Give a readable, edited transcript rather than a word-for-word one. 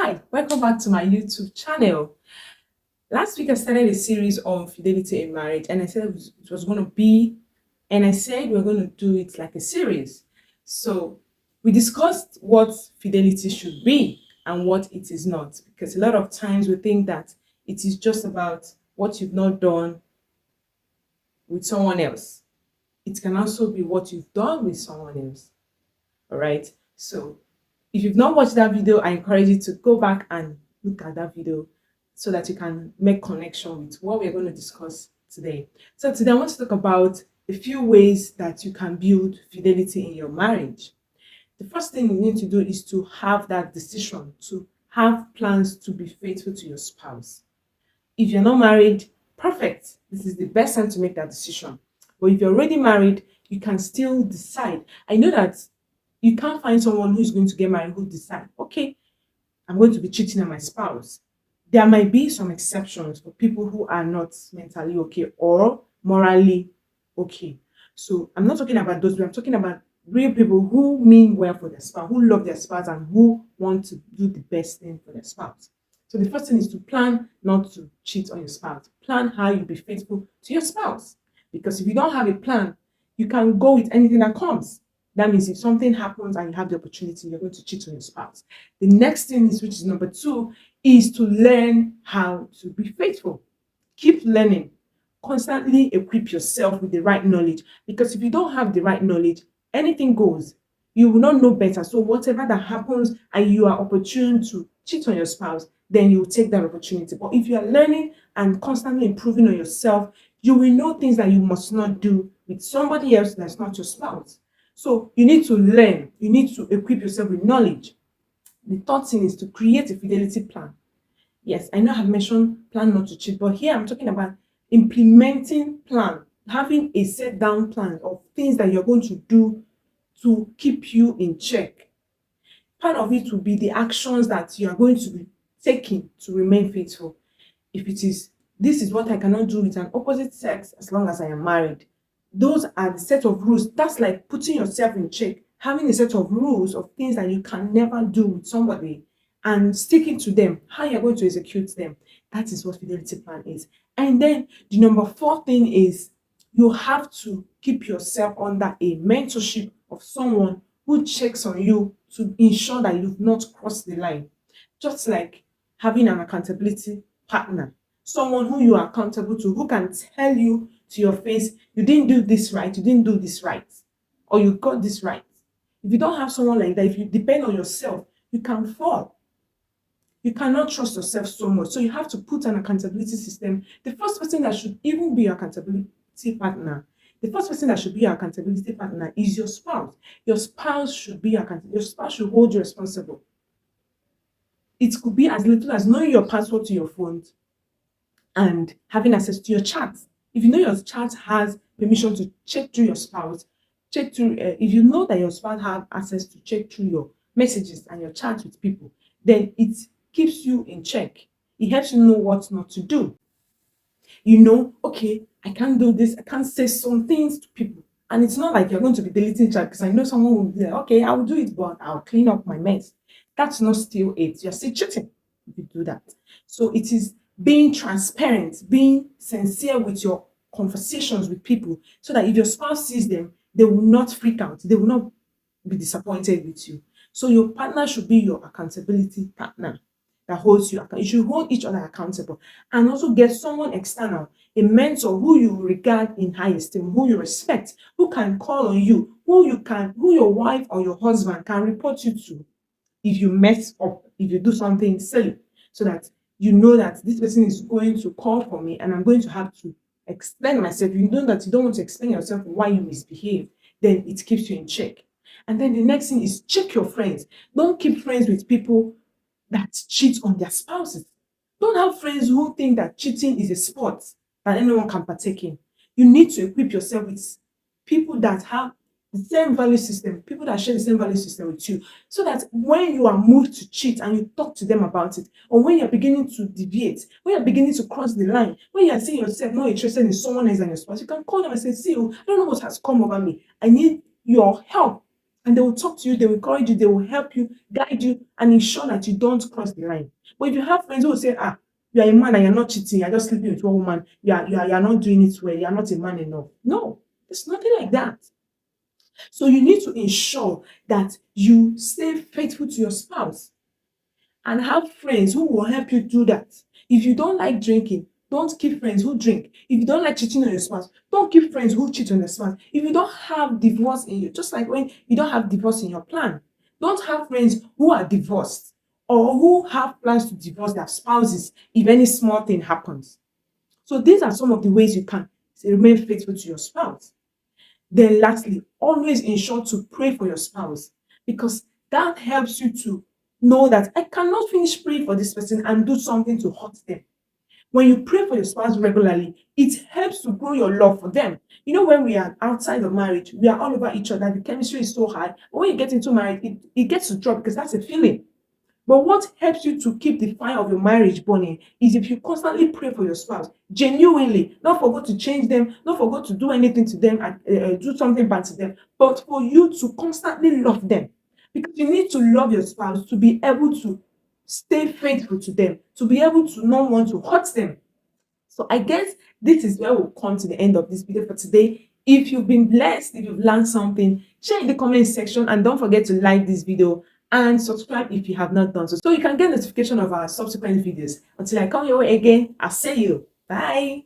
Hi, welcome back to my YouTube channel. Last week I started a series on fidelity in marriage, and I said it was going to be, and I said we are going to do it like a series. So we discussed what fidelity should be and what it is not, because a lot of times we think that it is just about what you've not done with someone else. It can also be what you've done with someone else. All right. So if you've not watched that video, I encourage you to go back and look at that video so that you can make connection with what we're going to discuss today. So today I want to talk about a few ways that you can build fidelity in your marriage. The first thing you need to do is to have that decision, to have plans to be faithful to your spouse. If you're not married, perfect. This is the best time to make that decision. But if you're already married, you can still decide. I know that you can't find someone who's going to get married who decide, okay, I'm going to be cheating on my spouse. There might be some exceptions for people who are not mentally okay or morally okay. So I'm not talking about those, but I'm talking about real people who mean well for their spouse, who love their spouse, and who want to do the best thing for their spouse. So the first thing is to plan not to cheat on your spouse. Plan how you be faithful to your spouse. Because if you don't have a plan, you can go with anything that comes. That means if something happens and you have the opportunity, you're going to cheat on your spouse. The next thing is, which is number 2, is to learn how to be faithful. Keep learning. Constantly equip yourself with the right knowledge. Because if you don't have the right knowledge, anything goes. You will not know better. So whatever that happens and you are opportune to cheat on your spouse, then you will take that opportunity. But if you are learning and constantly improving on yourself, you will know things that you must not do with somebody else that's not your spouse. So you need to learn. You need to equip yourself with knowledge. The third thing is to create a fidelity plan. Yes, I know I've mentioned plan not to cheat, but here I'm talking about implementing plan, having a set down plan of things that you're going to do to keep you in check. Part of it will be the actions that you are going to be taking to remain faithful. If it is, this is what I cannot do with an opposite sex as long as I am married. Those are the set of rules. That's like putting yourself in check, having a set of rules of things that you can never do with somebody and sticking to them, how you're going to execute them. That is what fidelity plan is. And then the number 4 thing is you have to keep yourself under a mentorship of someone who checks on you to ensure that you've not crossed the line. Just like having an accountability partner, someone who you are accountable to, who can tell you to your face, you didn't do this right, you didn't do this right, or you got this right. If you don't have someone like that, if you depend on yourself, you can fall. You cannot trust yourself so much. So you have to put an accountability system. The first person that should even be your accountability partner, the first person that should be your accountability partner is your spouse. Your spouse should be your spouse should hold you responsible. It could be as little as knowing your password to your phone and having access to your chat. If you know your chat has permission to check through your spouse, check through, if you know that your spouse has access to check through your messages and your chat with people, then it keeps you in check. It helps you know what not to do. You know, okay, I can't do this, I can't say some things to people. And it's not like you're going to be deleting chat because I know someone will be like, okay, I'll do it, but I'll clean up my mess. That's not still it. You're still cheating if you do that. So it is being transparent, being sincere with your conversations with people so that if your spouse sees them, they will not freak out. They will not be disappointed with you. So your partner should be your accountability partner that holds you accountable. You should hold each other accountable and also get someone external, a mentor who you regard in high esteem, who you respect, who can call on you, who your wife or your husband can report you to if you mess up, if you do something silly, so that you know that this person is going to call for me and I'm going to have to explain myself. You know that you don't want to explain yourself why you misbehave, then it keeps you in check. And then the next thing is check your friends. Don't keep friends with people that cheat on their spouses. Don't have friends who think that cheating is a sport that anyone can partake in. You need to equip yourself with people that have the same value system, people that share the same value system with you, so that when you are moved to cheat and you talk to them about it, or when you're beginning to deviate, when you're beginning to cross the line, when you're seeing yourself not interested in someone else than your spouse, you can call them and say, see, I don't know what has come over me. I need your help. and they will talk to you, they will encourage you, they will help you, guide you, and ensure that you don't cross the line. But if you have friends who will say, you are a man and you're not cheating, you're just sleeping with one woman, you're not doing it well, you're not a man enough. No, it's nothing like that. So you need to ensure that you stay faithful to your spouse and have friends who will help you do that. If you don't like drinking, don't keep friends who drink. If you don't like cheating on your spouse, don't keep friends who cheat on your spouse. If you don't have divorce in you, just like when you don't have divorce in your plan, don't have friends who are divorced or who have plans to divorce their spouses if any small thing happens. So these are some of the ways you can remain faithful to your spouse. Then lastly, always ensure to pray for your spouse because that helps you to know that I cannot finish praying for this person and do something to hurt them. When you pray for your spouse regularly, it helps to grow your love for them. You know, when we are outside of marriage, we are all over each other, the chemistry is so high. But when you get into marriage, it gets to drop because that's a feeling. But what helps you to keep the fire of your marriage burning is if you constantly pray for your spouse, genuinely, not forget to change them, not forget to do anything to them and do something bad to them, but for you to constantly love them. Because you need to love your spouse to be able to stay faithful to them, to be able to not want to hurt them. So I guess this is where we'll come to the end of this video for today. If you've been blessed, if you've learned something, share in the comment section and don't forget to like this video and subscribe if you have not done so you can get notification of our subsequent videos. Until I come your way again, I'll see you. Bye.